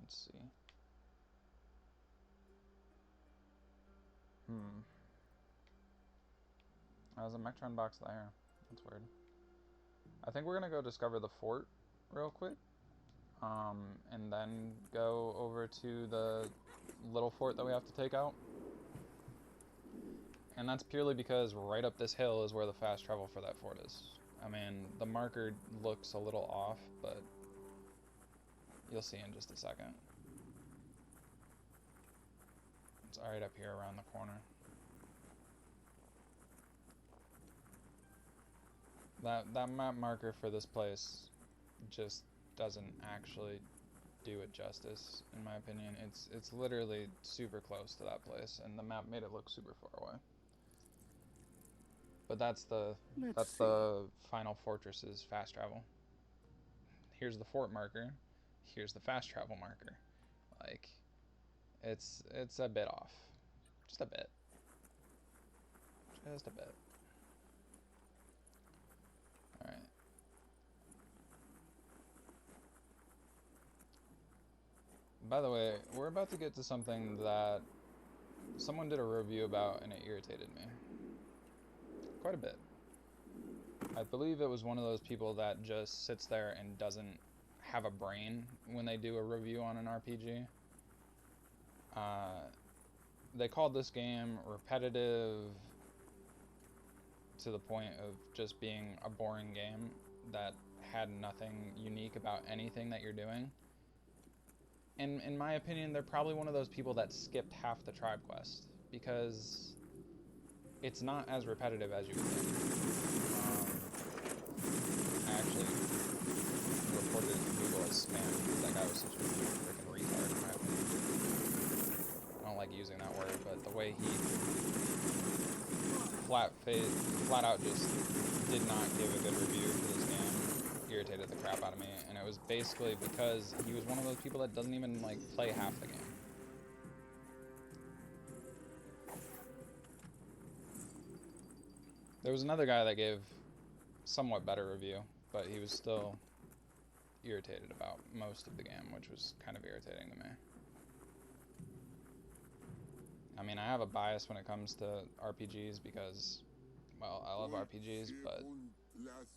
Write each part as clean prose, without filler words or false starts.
Let's see. There's a Mectron box there. That's weird. I think we're gonna go discover the fort real quick. And then go over to the little fort that we have to take out. And that's purely because right up this hill is where the fast travel for that fort is. I mean, the marker looks a little off, but you'll see in just a second. It's right up here around the corner. That map marker for this place just doesn't actually do it justice, in my opinion. It's literally super close to that place, and the map made it look super far away. But that's the final fortress's fast travel. Here's the fort marker. Here's the fast travel marker. Like, it's a bit off, just a bit, just a bit. All right. By the way, we're about to get to something that someone did a review about, and it irritated me quite a bit. I believe it was one of those people that just sits there and doesn't have a brain when they do a review on an RPG. They called this game repetitive to the point of just being a boring game that had nothing unique about anything that you're doing. And in my opinion, they're probably one of those people that skipped half the tribe quest, because it's not as repetitive as you would think. I actually reported it to Google as spam because that guy was such a freaking retard, in my opinion. I don't like using that word, but the way he flat out just did not give a good review for this game irritated the crap out of me, and it was basically because he was one of those people that doesn't even like play half the game. There was another guy that gave somewhat better review, but he was still irritated about most of the game, which was kind of irritating to me. I mean, I have a bias when it comes to RPGs because, well, I love RPGs, but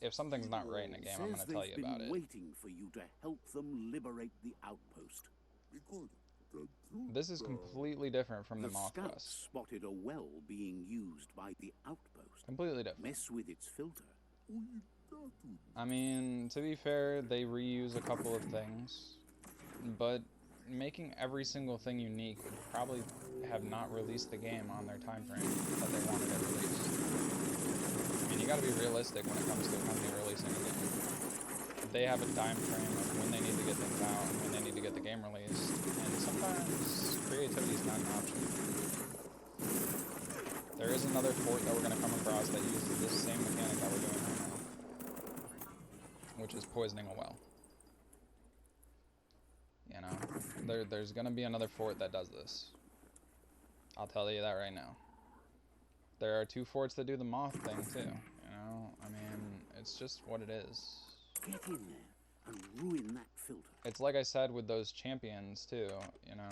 if something's not right in a game, I'm going to tell you about it. Waiting for you to help them liberate the outpost. This is completely different from the Moth Scouts quest. spotted a well being used by the outpost. Completely different. Mess with its filter. I mean, to be fair, they reuse a couple of things, but making every single thing unique would probably have not released the game on their time frame that they wanted it released. I mean, you gotta be realistic when it comes to a company releasing a game. They have a time frame of when they need to get things out and when they need to get the game released, and sometimes creativity is not an option. There is another fort that we're going to come across that uses this same mechanic that we're doing right now, which is poisoning a well. You know, there's going to be another fort that does this. I'll tell you that right now. There are 2 forts that do the moth thing too, you know? I mean, it's just what it is. Get in there and ruin that filter. It's like I said with those champions too, you know,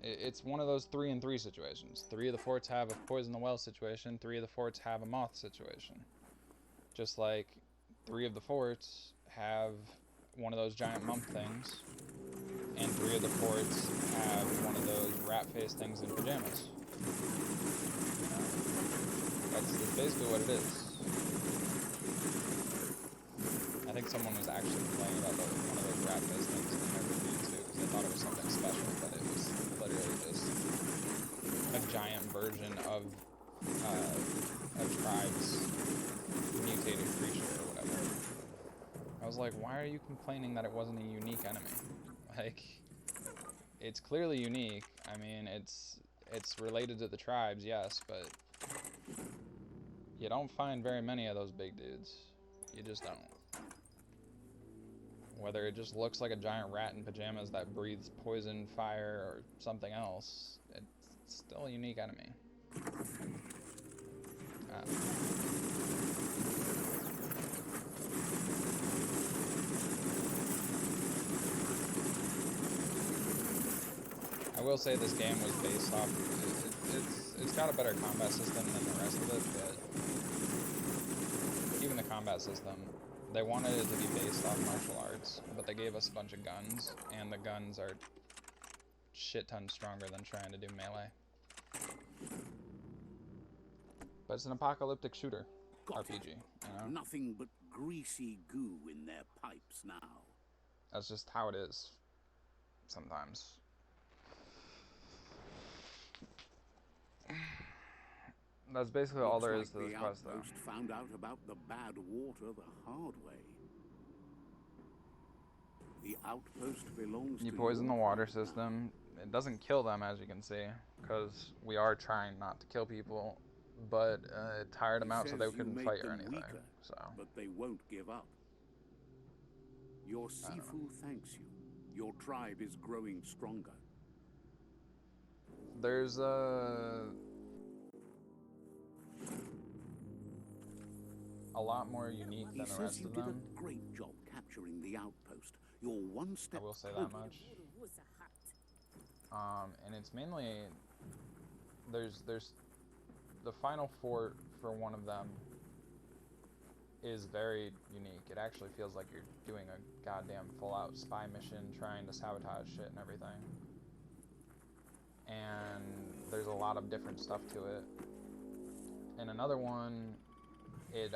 it's one of those 3 and 3 situations. 3 of the forts have a poison the well situation, 3 of the forts have a moth situation. Just like 3 of the forts have one of those giant mump things, and 3 of the forts have one of those rat-faced things in pajamas. That's basically what it is. I think someone was actually complaining about one of those rat-faced things in their review too, because they thought it was something special, but it was literally just a giant version of a tribe's mutated creature or whatever. I was like, why are you complaining that it wasn't a unique enemy? Like, it's clearly unique. I mean, it's related to the tribes, yes, but you don't find very many of those big dudes. You just don't. Whether it just looks like a giant rat in pajamas that breathes poison, fire, or something else, it's still a unique enemy. will say this game was based off. It's got a better combat system than the rest of it, but even the combat system, they wanted it to be based off martial arts, but they gave us a bunch of guns, and the guns are shit ton stronger than trying to do melee. But it's an apocalyptic shooter RPG, you know? Nothing but greasy goo in their pipes now. That's just how it is sometimes. That's basically all there is to this quest, though. The outpost found out about the bad water the hard way. The outpost belongs to You poison the water system. It doesn't kill them, as you can see, because we are trying not to kill people, but it tired them out so they couldn't fight or anything. Weaker, so. But they won't give up. Your Sifu thanks you. Your tribe is growing stronger. There's a lot more unique than the rest of them. He says you did a great job capturing the outpost. You're one step. I will say that much. And it's mainly there's the final fort for one of them is very unique. It actually feels like you're doing a goddamn full-out spy mission, trying to sabotage shit and everything. And there's a lot of different stuff to it. In another one, it's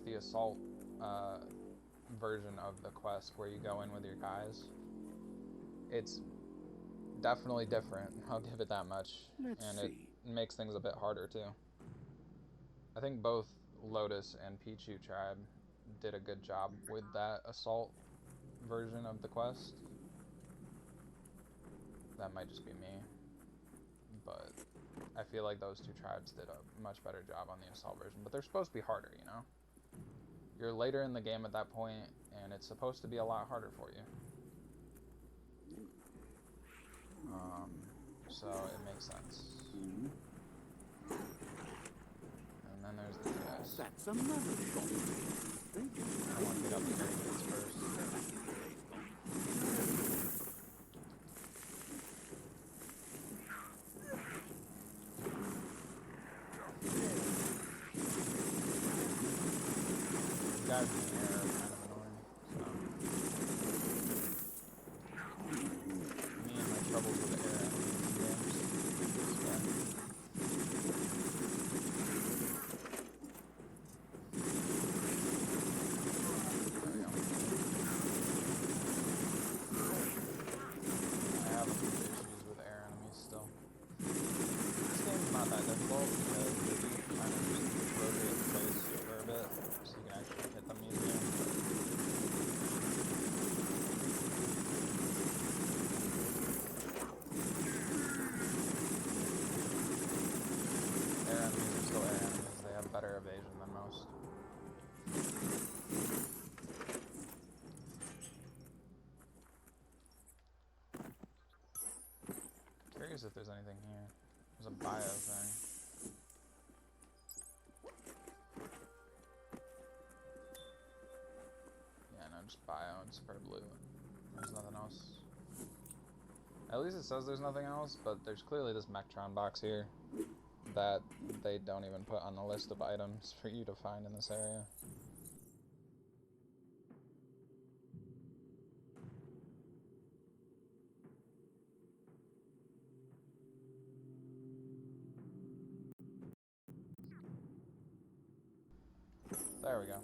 the assault version of the quest where you go in with your guys. It's definitely different, I'll give it that much. It makes things a bit harder too. I think both Lotus and Pichu tribe did a good job with that assault version of the quest. That might just be me, but I feel like those two tribes did a much better job on the assault version, but they're supposed to be harder, you know? You're later in the game at that point, and it's supposed to be a lot harder for you. So it makes sense. And then there's the guys. That's another shot. I want to get up the grades first. The guys in the air are kind of annoying. Me and my troubles with the air enemies in games. Curious if there's anything here. There's a bio thing. Yeah, no, just bio and super blue. There's nothing else. At least it says there's nothing else, but there's clearly this Mectron box here that they don't even put on the list of items for you to find in this area. There we go.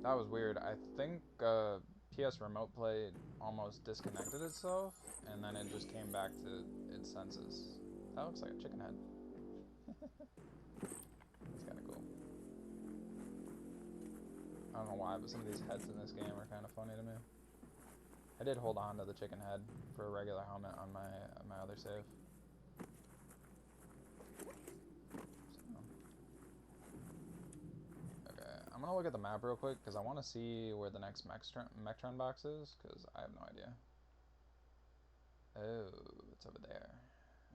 That was weird. I think PS Remote Play almost disconnected itself, and then it just came back to its senses. That looks like a chicken head. That's kind of cool. I don't know why, but some of these heads in this game are kind of funny to me. I did hold on to the chicken head for a regular helmet on my other save. I'm gonna look at the map real quick because I want to see where the next Mectron box is, because I have no idea. Oh, it's over there.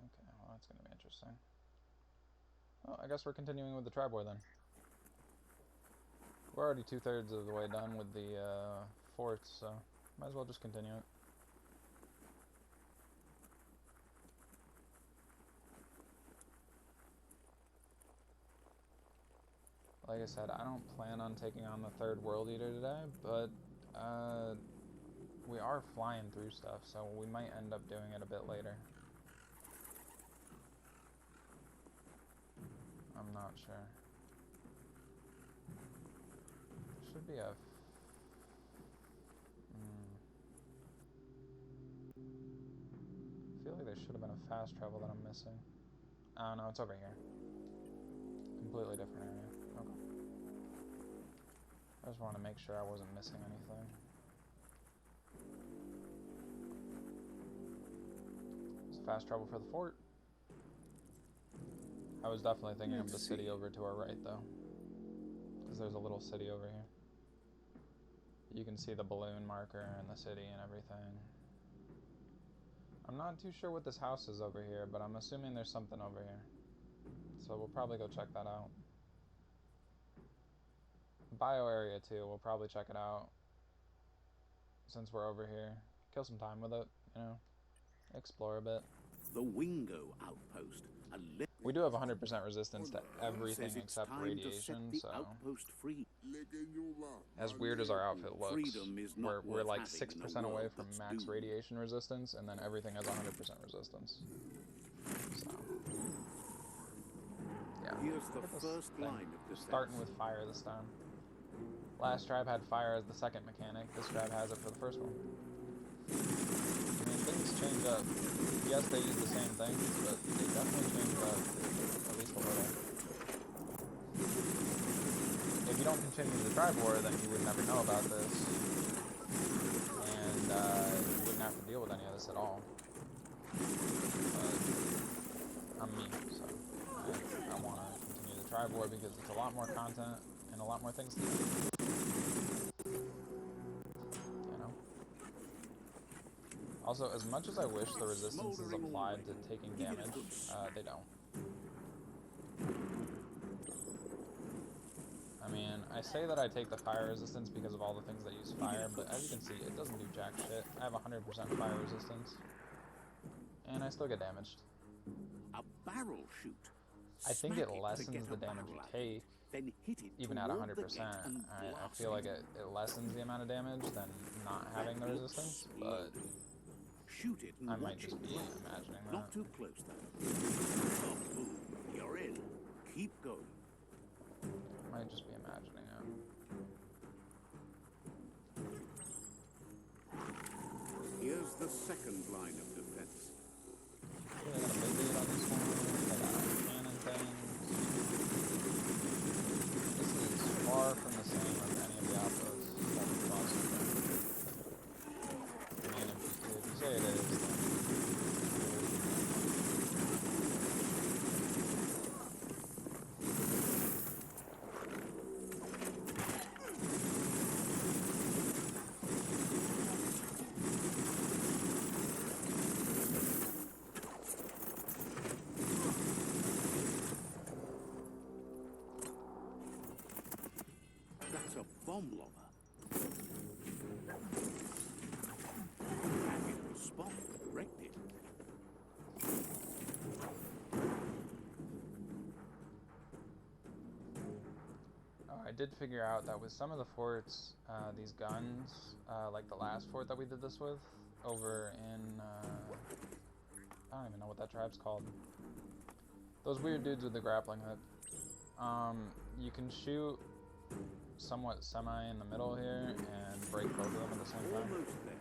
Okay, well that's gonna be interesting. Well, I guess we're continuing with the tribe war then. We're already 2/3 of the way done with the forts, so might as well just continue it. Like I said, I don't plan on taking on the third World Eater today, but we are flying through stuff, so we might end up doing it a bit later. I'm not sure. There should be a... I feel like there should have been a fast travel that I'm missing. Oh no, it's over here. Completely different area. Okay. I just wanted to make sure I wasn't missing anything. It's fast travel for the fort. I was definitely thinking of the city over to our right though, because there's a little city over here. You can see the balloon marker and the city and everything. I'm not too sure what this house is over here, but I'm assuming there's something over here. So we'll probably go check that out. Bio area too, we'll probably check it out. Since we're over here. Kill some time with it, you know. Explore a bit. The Wingo outpost. We do have 100% resistance to everything except radiation, so... As weird as our outfit looks, we're like 6% away from max radiation resistance, and then everything has 100% resistance. So... yeah. Here's the first line of defense. Starting with fire this time. Last tribe had fire as the second mechanic. This tribe has it for the first one. I mean, things change up. Yes, they use the same things, but they definitely change up, at least a little. If you don't continue the tribe war, then you would never know about this, and you wouldn't have to deal with any of this at all. But I'm me, so I want to continue the tribe war because it's a lot more content and a lot more things to do. Also, as much as I wish the resistance is applied to taking damage, they don't. I mean, I say that I take the fire resistance because of all the things that use fire, but as you can see, it doesn't do jack shit. I have 100% fire resistance, and I still get damaged. A barrel shoot. I think it lessens the damage you take, even at 100%. I feel like it lessens the amount of damage than not having the resistance, but... shoot it and I might just be imagining that. Not too close though. Oh, boom. You're in. Keep going. I might just be imagining it. Here's the second line of defense. I got a big lead on this one. I got cannon things. This is far from the same as any of the outposts that we've lost. I mean, if you say it is, then... That's a bomb lobber. And it was spot. Wrecked it. Oh, I did figure out that with some of the forts, these guns, like the last fort that we did this with, over in, I don't even know what that tribe's called. Those weird dudes with the grappling hook. You can shoot somewhat semi in the middle here and break both of them at the same time. Almost there.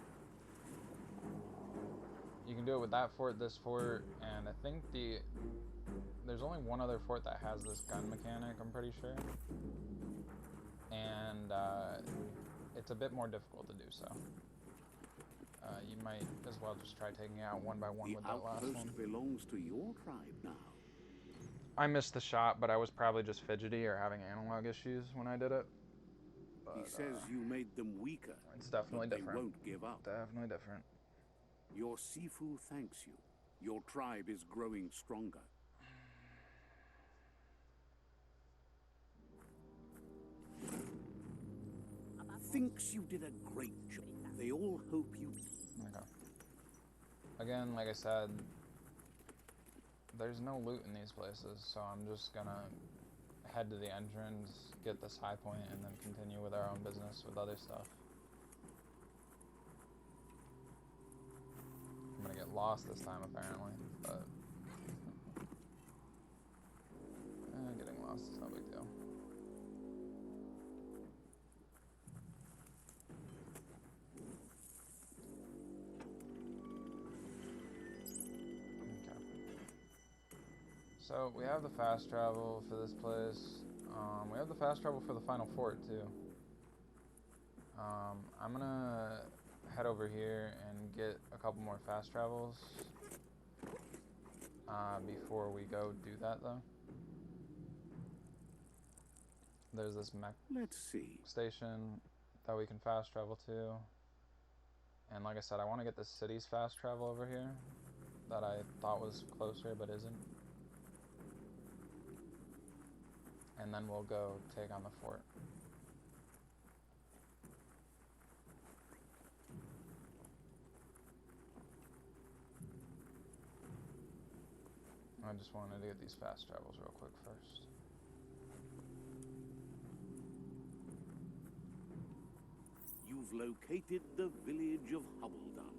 You can do it with that fort, this fort, and I think there's only one other fort that has this gun mechanic, I'm pretty sure. And it's a bit more difficult to do so. You might as well just try taking it out one by one with that last one. The outpost belongs to your tribe now. I missed the shot, but I was probably just fidgety or having analog issues when I did it. But, He says you made them weaker. It's definitely but different. They won't give up. Definitely different. Your Sifu thanks you. Your tribe is growing stronger. thinks you did a great job. They all hope you... Okay. Again, like I said, there's no loot in these places, so I'm just gonna head to the entrance, get this high point, and then continue with our own business with other stuff. I'm gonna get lost this time, apparently, but getting lost is no big deal. So, we have the fast travel for this place. We have the fast travel for the final fort, too. I'm gonna head over here and get a couple more fast travels before we go do that, though. There's this mech station that we can fast travel to. And like I said, I want to get the city's fast travel over here that I thought was closer, but isn't. And then we'll go take on the fort. I just wanted to get these fast travels real quick first. You've located the village of Hubbledon.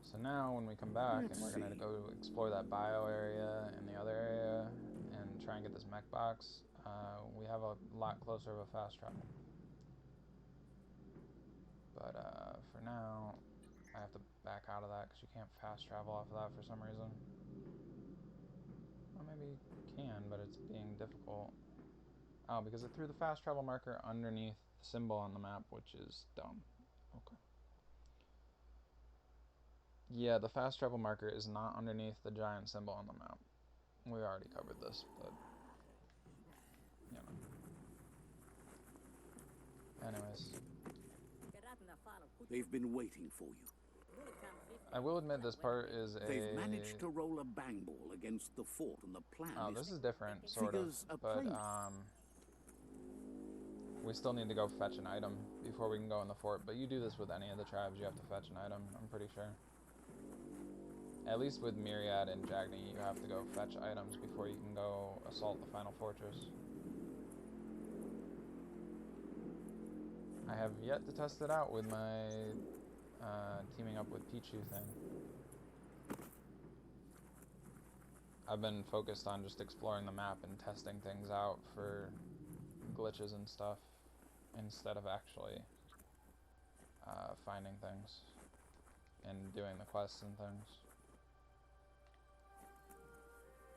So now when we come back and we're going to go explore that bio area and the other area and try and get this mech box, we have a lot closer of a fast travel. But for now, I have to back out of that because you can't fast travel off of that for some reason. Well, maybe you can, but it's being difficult. Oh, because it threw the fast travel marker underneath the symbol on the map, which is dumb. Okay. Yeah, the fast travel marker is not underneath the giant symbol on the map. We already covered this, but you know. Anyways. They've been waiting for you. I will admit this part is They've managed to roll a BANGBALL against the fort, and the plan Oh, this is different, sort of. But we still need to go fetch an item before we can go in the fort. But you do this with any of the tribes, you have to fetch an item, I'm pretty sure. At least with Myriad and Jagni, you have to go fetch items before you can go assault the final fortress. I have yet to test it out with my teaming up with Pichu thing. I've been focused on just exploring the map and testing things out for glitches and stuff instead of actually finding things and doing the quests and things.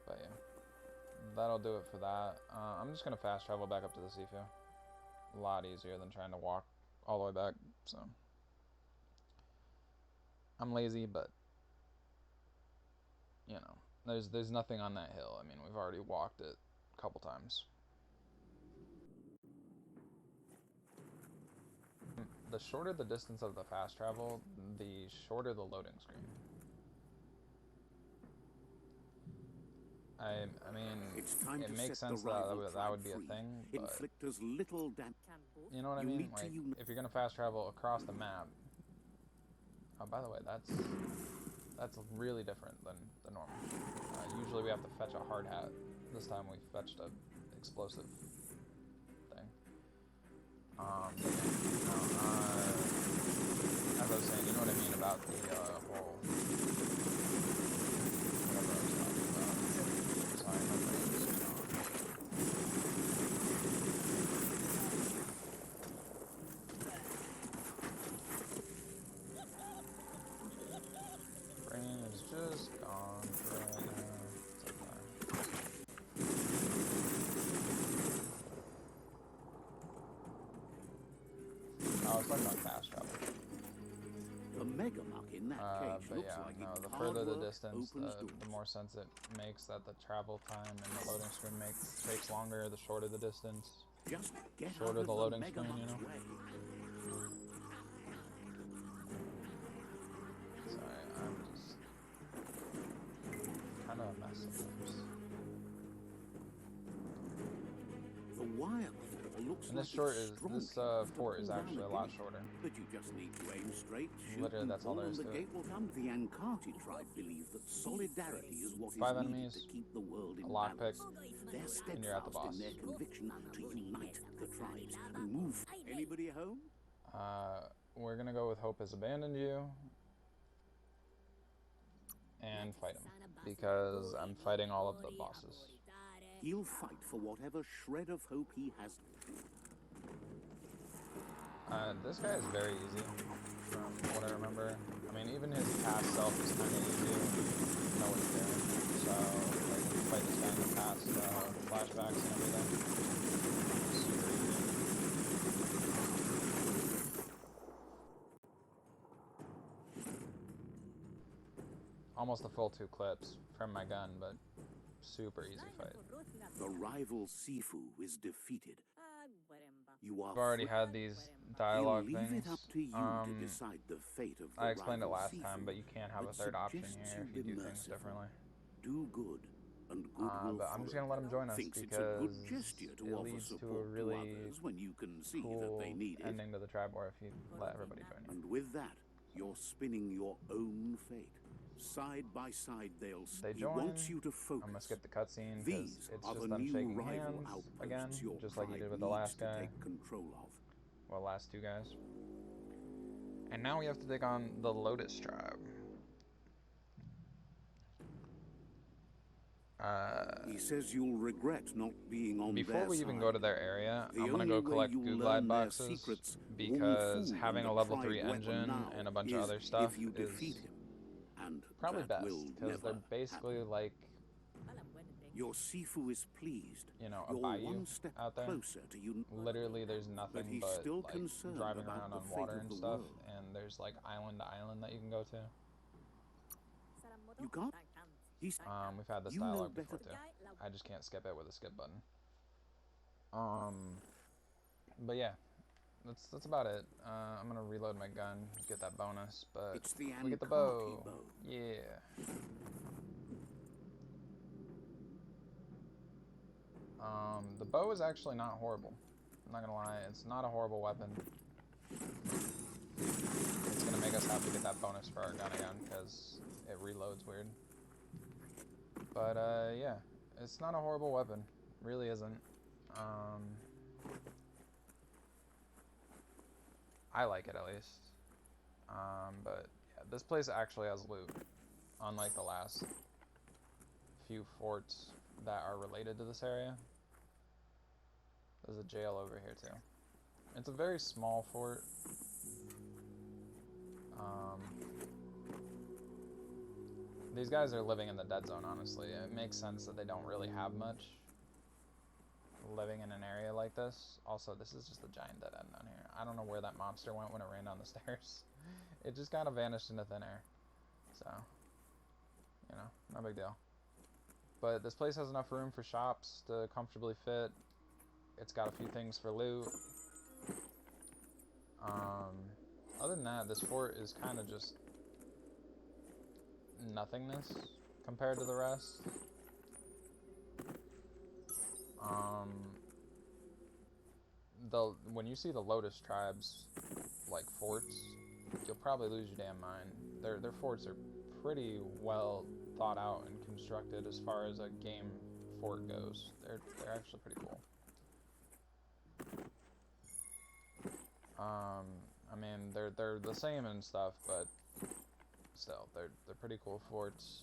But yeah, that'll do it for that. I'm just gonna fast travel back up to the Sifu. A lot easier than trying to walk all the way back, so. I'm lazy, but, you know, there's nothing on that hill. I mean, we've already walked it a couple times. The shorter the distance of the fast travel, the shorter the loading screen. I mean, it makes sense that that would be a thing, but you know what I mean? Like, if you're gonna fast travel across the map. Oh, by the way, that's really different than the normal. Usually we have to fetch a hard hat. This time we fetched a explosive thing. But as I was saying, you know what I mean about the whole whatever I was talking about. Sorry, my brain is just gone for right now. I was talking about fast travel. The Megamuck in that cage but yeah, no, the further the distance, the more sense it makes that the travel time and the loading screen takes longer, the shorter the distance. Just get shorter the loading screen, you know? Sorry. wire fall looks And like this fort it's strong fort is actually a lot shorter. But you just need to aim straight, shoot, Literally, and that's all pull, there and is the to it. gate will come. The Ankati tribe believe that solidarity is what is 5 needed enemies, to keep the world in a lockpick, balance. They're and you're at the steadfast boss. in their conviction to unite the tribes and move. Anybody home? We're gonna go with Hope has abandoned you and fight him because I'm fighting all of the bosses. He'll fight for whatever shred of hope he has. This guy is very easy from what I remember. I mean, even his past self is kind of easy. You know what he's doing. So, like, when you fight this guy in the past, flashbacks and everything, super easy. Almost a full 2 clips from my gun, but super easy fight. The rival Sifu is defeated. You are I've already had these dialogue He'll leave things. it up to you to decide the fate of the I explained it rival last Sifu, time, but you can't have a but third option suggests here if you be do things merciful. differently. Do good, and good will But I'm just follow. gonna let him join us Thinks it's a because good gesture to it offer leads to a support really to others when you can see that cool they need it. ending to the tribe war if you let everybody join you. And with that, you're spinning your own fate. Side by side, They he join. wants you to focus. I'm gonna skip the cutscene because These it's are just the them new shaking rival hands outposts again, your just like you tribe did with the needs last to guy. take control of. Well, last 2 guys. And now we have to take on the Lotus tribe. He says you'll regret not being on Before their we even go to side. their area, The I'm gonna only go way collect you'll goo learn glide their boxes secrets because won't having fool a the level tribe 3 weapon engine now and a bunch of is other stuff if you is defeat him. And probably that best will because they're never basically happen. like, Your Sifu is pleased. you know, a You're bayou one step out there. closer to you. Literally, there's But nothing he's but still like concerned driving about around the on fate water of and the stuff, world. and there's like island to island that you can go to. You can't. We've had this You know dialogue better. before too. I just can't skip it with a skip button. But yeah, that's about it. I'm gonna reload my gun, get that bonus, but It's the we get the Ankati bow. Yeah. The bow is actually not horrible. I'm not gonna lie, it's not a horrible weapon. It's gonna make us have to get that bonus for our gun again because it reloads weird. But yeah, it's not a horrible weapon. Really isn't. I like it at least. But yeah, this place actually has loot, unlike the last few forts that are related to this area. There's a jail over here too. It's a very small fort. These guys are living in the dead zone, honestly. It makes sense that they don't really have much living in an area like this. Also, this is just a giant dead end down here. I don't know where that mobster went when it ran down the stairs. It just kind of vanished into thin air. So, you know, no big deal. But this place has enough room for shops to comfortably fit. It's got a few things for loot. Other than that, this fort is kind of just nothingness compared to the rest. When you see the Lotus tribes like forts, you'll probably lose your damn mind. Their forts are pretty well thought out and constructed as far as a game fort goes. They're actually pretty cool. I mean, they're the same and stuff, but still, they're pretty cool forts,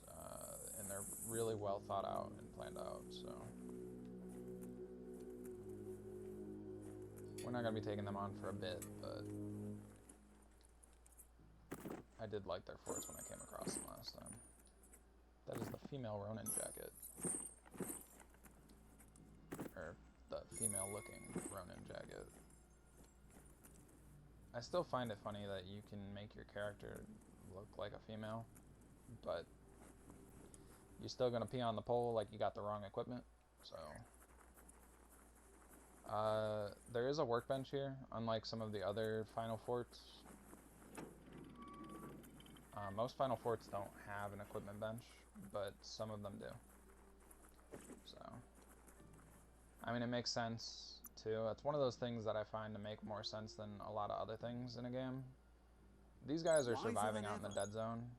and they're really well thought out and planned out. So we're not gonna be taking them on for a bit, but I did like their forts when I came across them last time. That is the female Ronin jacket, or the female-looking Ronin jacket. I still find it funny that you can make your character look like a female, but you're still gonna pee on the pole like you got the wrong equipment, so. There is a workbench here, unlike some of the other Final Forts. Most Final Forts don't have an equipment bench, but some of them do. So, I mean, it makes sense, too. It's one of those things that I find to make more sense than a lot of other things in a game. These guys are surviving out in the dead zone,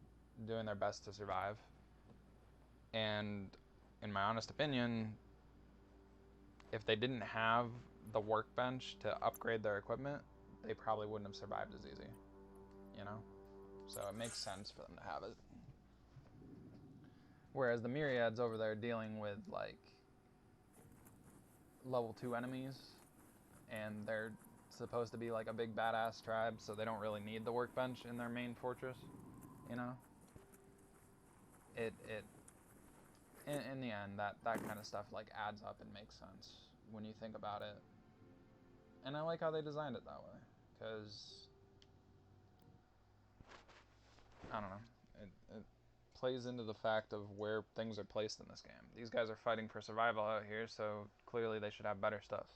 doing their best to survive. And in my honest opinion, if they didn't have the workbench to upgrade their equipment, they probably wouldn't have survived as easy, you know? So it makes sense for them to have it. Whereas the Myriads over there dealing with, like, level 2 enemies, and they're supposed to be like a big badass tribe, so they don't really need the workbench in their main fortress, you know? In the end, that kind of stuff, like, adds up and makes sense when you think about it. And I like how they designed it that way, because, I don't know, it plays into the fact of where things are placed in this game. These guys are fighting for survival out here, so clearly they should have better stuff.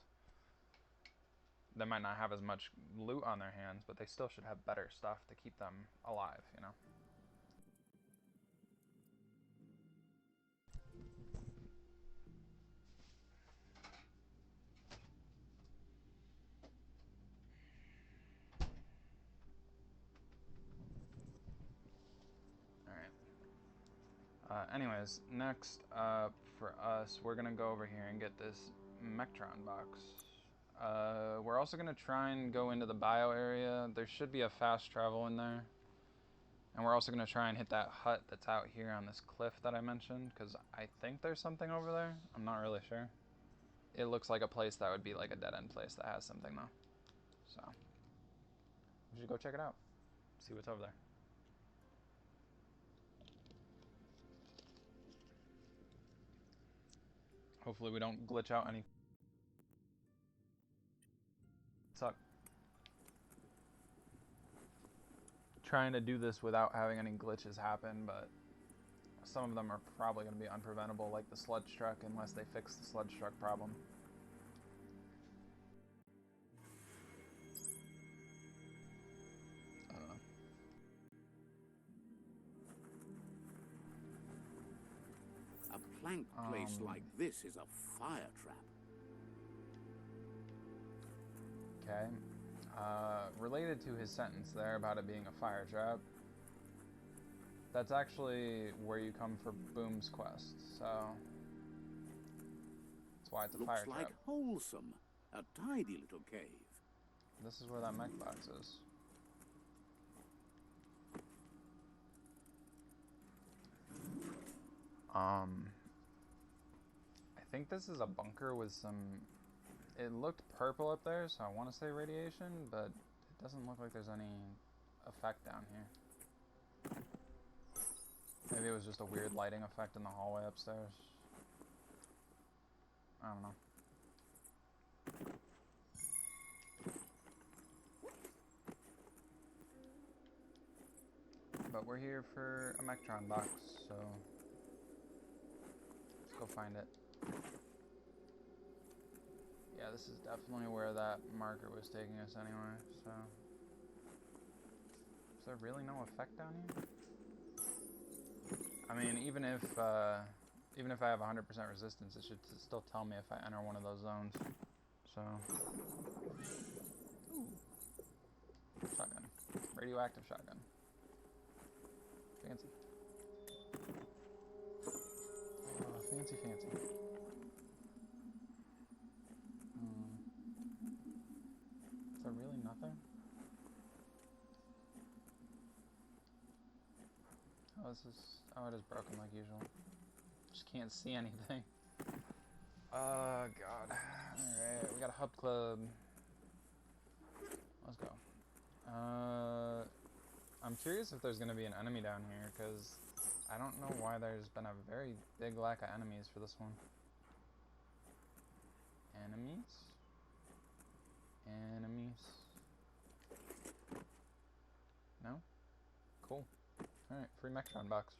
They might not have as much loot on their hands, but they still should have better stuff to keep them alive, you know? Anyways, next for us, we're gonna go over here and get this Mectron box. We're also gonna try and go into the bio area. There should be a fast travel in there. And we're also gonna try and hit that hut that's out here on this cliff that I mentioned, because I think there's something over there. I'm not really sure. It looks like a place that would be like a dead-end place that has something though. So, we should go check it out. See what's over there. Hopefully we don't glitch out any. Suck. Trying to do this without having any glitches happen, but some of them are probably going to be unpreventable, like the sludge truck, unless they fix the sludge truck problem. I don't know. A plank placed like this is a fire trap. Okay. Related to his sentence there about it being a fire trap, that's actually where you come for Boom's quest, so that's why it's a fire trap. Looks like wholesome. A tidy little cave. This is where that mech box is. I think this is a bunker with some... It looked purple up there, so I want to say radiation, but it doesn't look like there's any effect down here. Maybe it was just a weird lighting effect in the hallway upstairs. I don't know. But we're here for a Mectron box, so let's go find it. Yeah, this is definitely where that marker was taking us anyway, so... Is there really no effect down here? I mean, even if I have 100% resistance, it should still tell me if I enter one of those zones. So... Ooh. Shotgun. Radioactive shotgun. Fancy. Oh, fancy, fancy. Is there really nothing? Oh, this is... Oh, it is broken like usual. Just can't see anything. Oh, God. Alright, we got a hub club. Let's go. I'm curious if there's going to be an enemy down here, because I don't know why there's been a very big lack of enemies for this one. Enemies? Enemies? No? Cool. Alright, free Mectron box.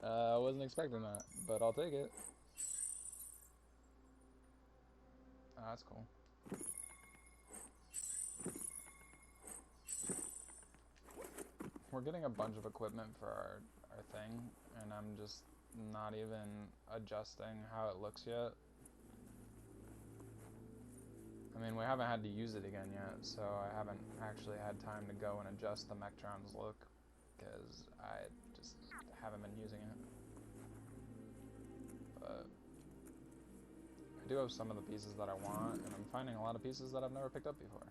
I wasn't expecting that, but I'll take it. Oh, that's cool. We're getting a bunch of equipment for our thing, and I'm just not even adjusting how it looks yet. I mean, we haven't had to use it again yet, so I haven't actually had time to go and adjust the Mectron's look, because I just haven't been using it. But I do have some of the pieces that I want, and I'm finding a lot of pieces that I've never picked up before.